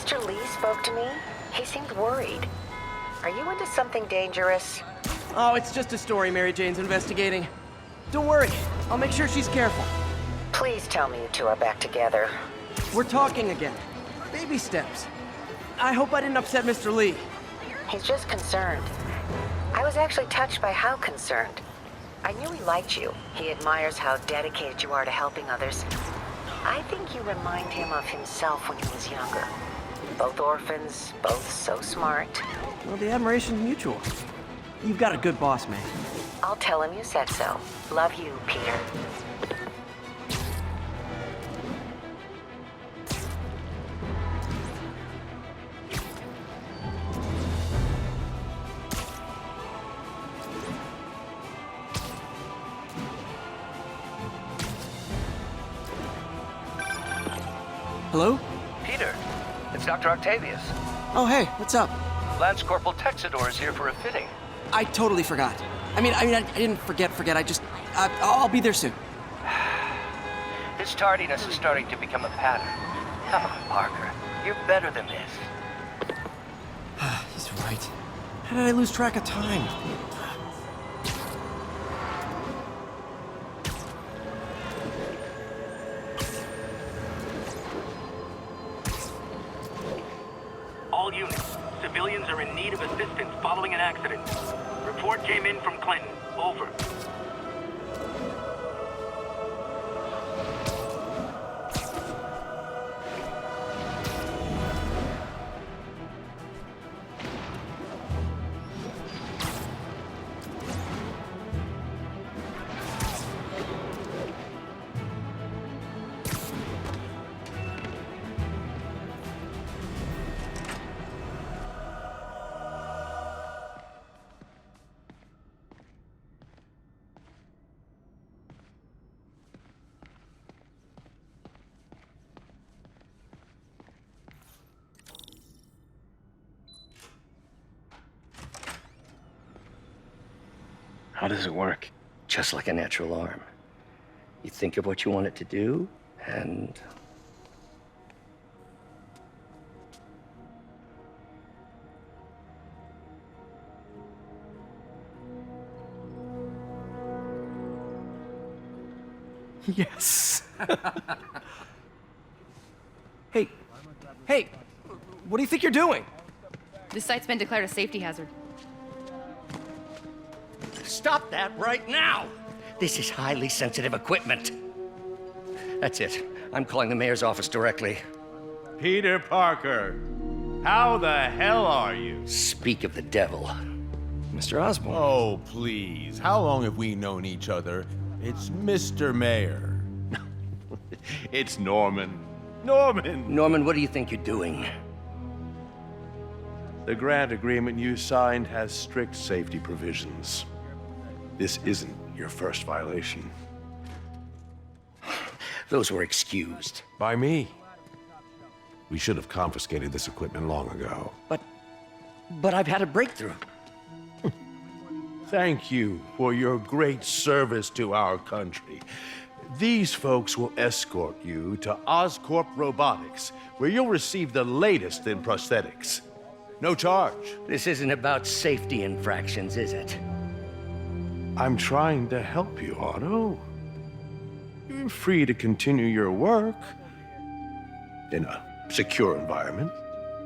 Mr. Lee spoke to me. He seemed worried. Are you into something dangerous? Oh, it's just a story Mary Jane's investigating. Don't worry, I'll make sure she's careful. Please tell me you two are back together. We're talking again. Baby steps. I hope I didn't upset Mr. Lee. He's just concerned. I was actually touched by how concerned. I knew he liked you. He admires how dedicated you are to helping others. I think you remind him of himself when he was younger. Both orphans, both so smart. Well, the admiration's mutual. You've got a good boss, man. I'll tell him you said so. Love you, Peter. Hello? Peter, it's Dr. Octavius. Oh, hey, what's up? Lance Corporal Texador is here for a fitting. I totally forgot. I didn't forget. I'll be there soon. This tardiness is starting to become a pattern. Come on, Parker. You're better than this. He's right. How did I lose track of time? All units, civilians are in need of assistance following an accident. Report came in from Clinton. Over. How does it work? Just like a natural arm. You think of what you want it to do, and... Yes. Hey, what do you think you're doing? This site's been declared a safety hazard. Stop that right now! This is highly sensitive equipment. That's it. I'm calling the mayor's office directly. Peter Parker, how the hell are you? Speak of the devil. Mr. Osborn. Oh, please. How long have we known each other? It's Mr. Mayor. It's Norman. Norman, what do you think you're doing? The grant agreement you signed has strict safety provisions. This isn't your first violation. Those were excused. By me. We should have confiscated this equipment long ago. But I've had a breakthrough. Thank you for your great service to our country. These folks will escort you to Oscorp Robotics, where you'll receive the latest in prosthetics. No charge. This isn't about safety infractions, is it? I'm trying to help you, Otto. You're free to continue your work in a secure environment.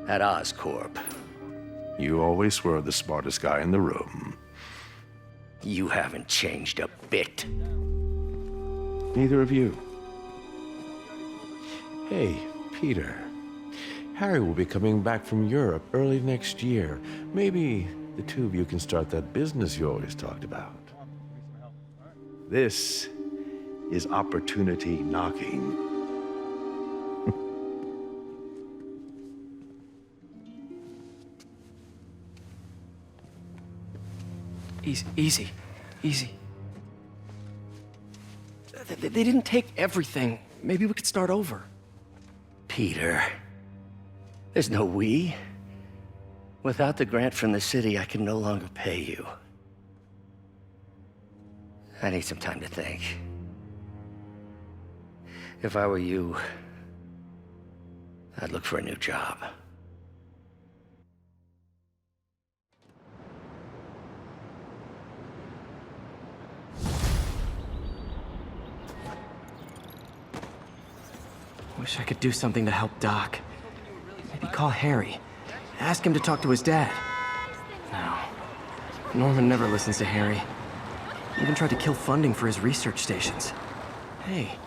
At Oscorp. You always were the smartest guy in the room. You haven't changed a bit. Neither of you. Hey, Peter. Harry will be coming back from Europe early next year. Maybe the two of you can start that business you always talked about. This is opportunity knocking. Easy. They didn't take everything. Maybe we could start over. Peter, there's no we. Without the grant from the city, I can no longer pay you. I need some time to think. If I were you, I'd look for a new job. Wish I could do something to help Doc. Maybe call Harry. Ask him to talk to his dad. No. Norman never listens to Harry. He even tried to kill funding for his research stations. Hey,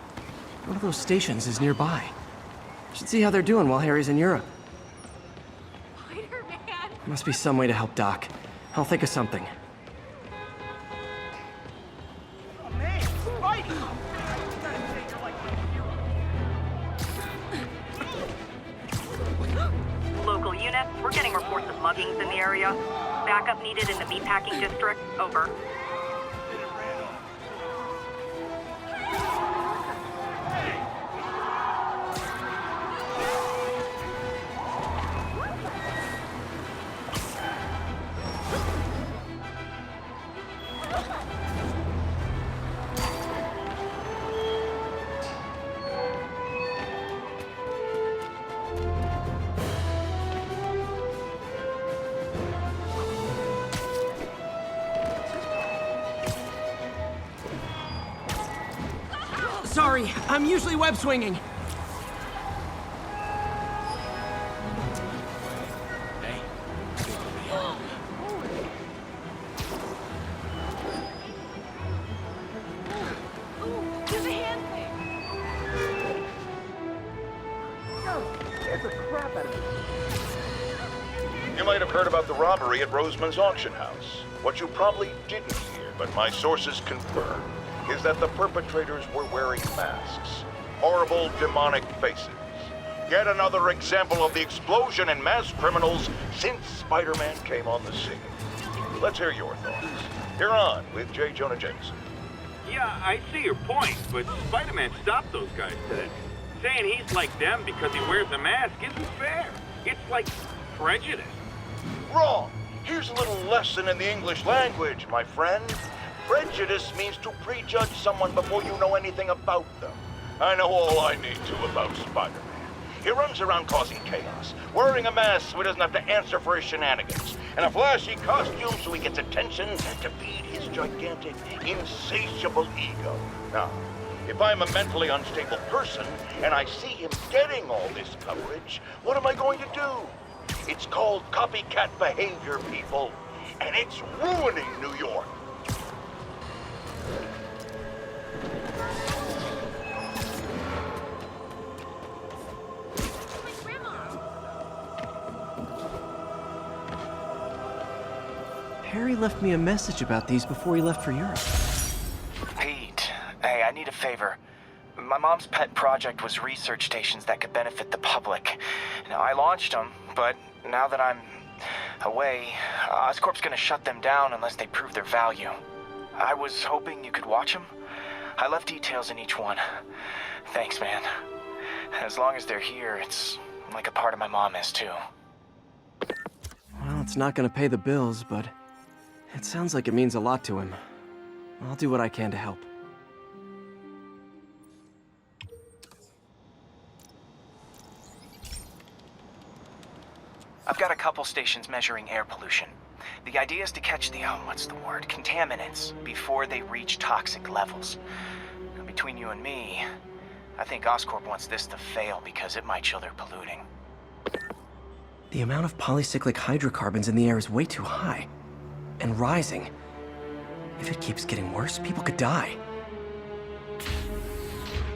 one of those stations is nearby. Should see how they're doing while Harry's in Europe. Spider-Man! Must be some way to help Doc. I'll think of something. Local units, we're getting reports of muggings in the area. Backup needed in the meatpacking district. Over. Sorry, I'm usually web swinging. You might have heard about the robbery at Roseman's auction house. What you probably didn't hear, but my sources confirm, is that the perpetrators were wearing masks. Horrible, demonic faces. Yet another example of the explosion in mass criminals since Spider-Man came on the scene. Let's hear your thoughts. You're on with J. Jonah Jameson. Yeah, I see your point, but Spider-Man stopped those guys today. Saying he's like them because he wears a mask isn't fair. It's like prejudice. Wrong. Here's a little lesson in the English language, my friend. Prejudice means to prejudge someone before you know anything about them. I know all I need to about Spider-Man. He runs around causing chaos, wearing a mask so he doesn't have to answer for his shenanigans, and a flashy costume so he gets attention to feed his gigantic, insatiable ego. Now, if I'm a mentally unstable person and I see him getting all this coverage, what am I going to do? It's called copycat behavior, people, and it's ruining New York. Harry left me a message about these before he left for Europe. Pete, hey, I need a favor. My mom's pet project was research stations that could benefit the public. Now, I launched them, but now that I'm away, Oscorp's gonna shut them down unless they prove their value. I was hoping you could watch them. I left details in each one. Thanks, man. As long as they're here, it's like a part of my mom is, too. Well, it's not gonna pay the bills, but it sounds like it means a lot to him. I'll do what I can to help. I've got a couple stations measuring air pollution. The idea is to catch the, contaminants before they reach toxic levels. Between you and me, I think Oscorp wants this to fail because it might show they're polluting. The amount of polycyclic hydrocarbons in the air is way too high. And rising. If it keeps getting worse, people could die.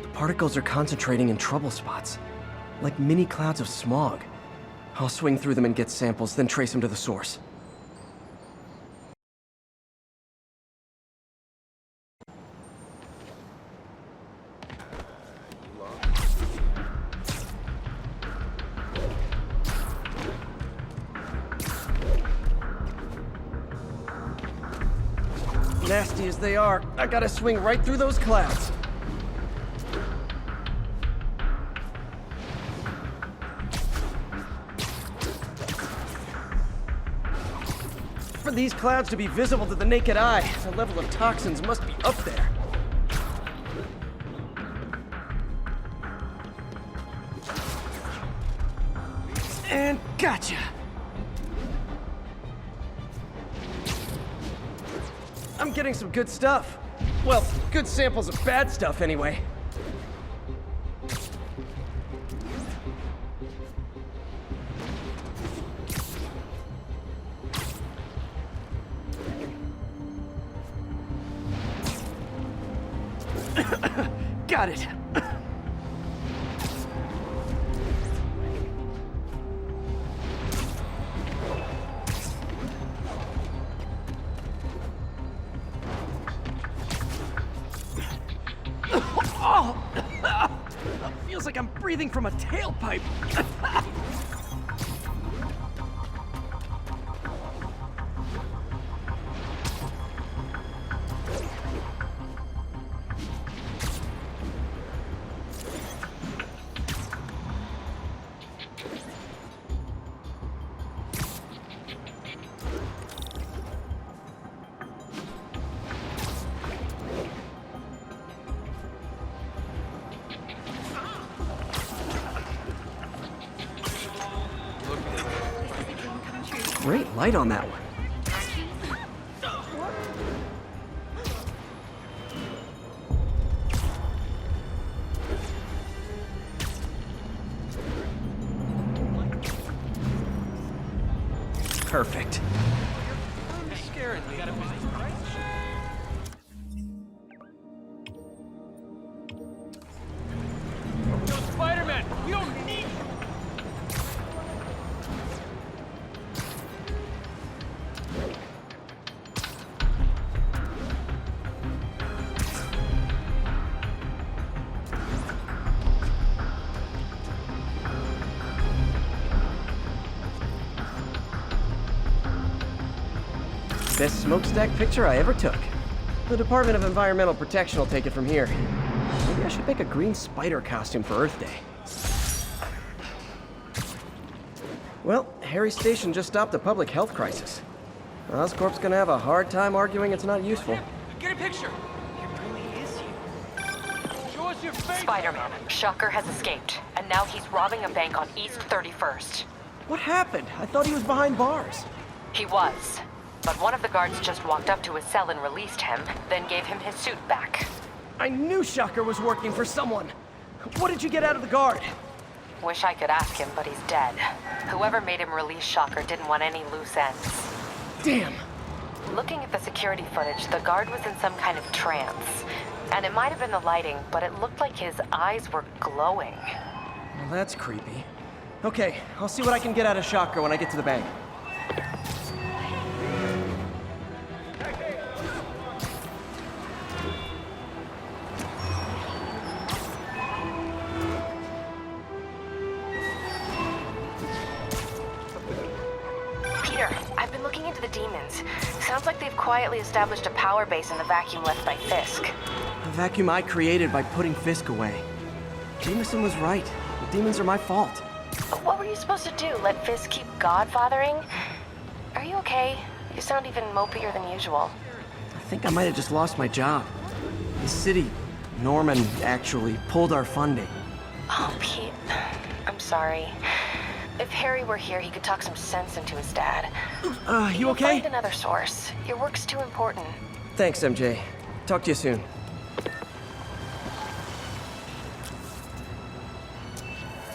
The particles are concentrating in trouble spots, like mini clouds of smog. I'll swing through them and get samples, then trace them to the source. Nasty as they are, I gotta swing right through those clouds. For these clouds to be visible to the naked eye, the level of toxins must be up there. And gotcha! I'm getting some good stuff. Well, good samples of bad stuff, anyway. Got it. Oh! Feels like I'm breathing from a tailpipe. Great light on that one. Perfect. Spider-Man, we don't need. Best smokestack picture I ever took. The Department of Environmental Protection will take it from here. Maybe I should make a green spider costume for Earth Day. Well, Harry's station just stopped a public health crisis. Oscorp's gonna have a hard time arguing it's not useful. Get a picture. It really is you. Show us your face. Spider-Man, Shocker has escaped, and now he's robbing a bank on East 31st. What happened? I thought he was behind bars. He was, but one of the guards just walked up to his cell and released him, then gave him his suit back. I knew Shocker was working for someone. What did you get out of the guard? Wish I could ask him, but he's dead. Whoever made him release Shocker didn't want any loose ends. Damn. Looking at the security footage, the guard was in some kind of trance. And it might have been the lighting, but it looked like his eyes were glowing. Well, that's creepy. Okay, I'll see what I can get out of Shocker when I get to the bank. Peter, I've been looking into the demons. Sounds like they've quietly established a power base in the vacuum left by Fisk. A vacuum I created by putting Fisk away. Jameson was right. The demons are my fault. What were you supposed to do? Let Fisk keep godfathering? Are you okay? You sound even mopier than usual. I think I might have just lost my job. The city, Norman, actually pulled our funding. Oh, Pete. I'm sorry. If Harry were here, he could talk some sense into his dad. You okay? Find another source. Your work's too important. Thanks, MJ. Talk to you soon.